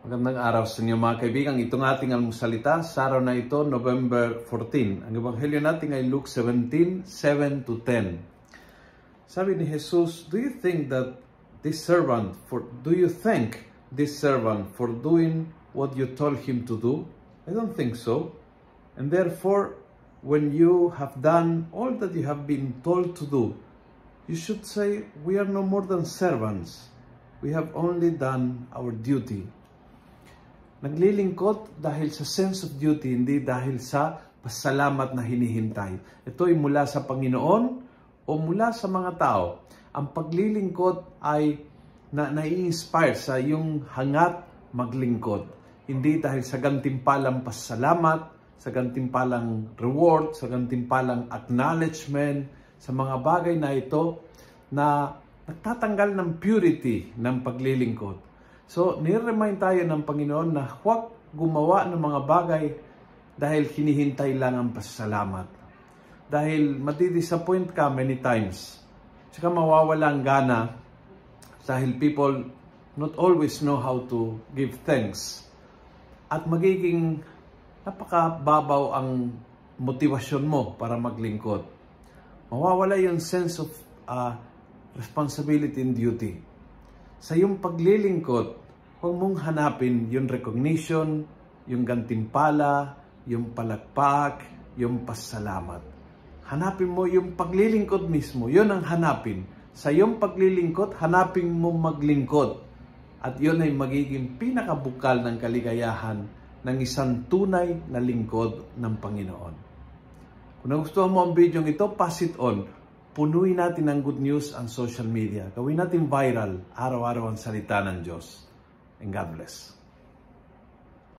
Magandang araw sa inyo mga kaibigan. Itong ating almusalita sa araw na ito, November 14. Ang ebanghelyo natin ay Luke 17, 7 to 10. Sabi ni Jesus, do you thank this servant for doing what you told him to do? I don't think so. And therefore, when you have done all that you have been told to do, you should say, we are no more than servants. We have only done our duty. Naglilingkod dahil sa sense of duty, hindi dahil sa pasalamat na hinihintay. Ito ay mula sa Panginoon o mula sa mga tao. Ang paglilingkod ay nai-inspire sa iyong hangat maglingkod. Hindi dahil sa gantimpalang pasalamat, sa gantimpalang reward, sa gantimpalang acknowledgement, sa mga bagay na ito na nagtatanggal ng purity ng paglilingkod. So, nire-remind tayo ng Panginoon na huwag gumawa ng mga bagay dahil hinihintay lang ang pasasalamat. Dahil matidisappoint ka many times. Tsaka mawawala ang gana dahil people not always know how to give thanks. At magiging napakababaw ang motivasyon mo para maglingkod. Mawawala yung sense of responsibility and duty. Sa iyong paglilingkod, huwag mong hanapin yung recognition, yung gantimpala, yung palakpak, yung pasalamat. Hanapin mo yung paglilingkod mismo. Yun ang hanapin. Sa iyong paglilingkod, hanapin mo maglingkod. At yun ay magiging pinakabukal ng kaligayahan ng isang tunay na lingkod ng Panginoon. Kung nagustuhan mo ang video ito, pass it on. Punuin natin ng good news ang social media. Gawin natin viral, araw-araw ang salita ng Diyos. And God bless.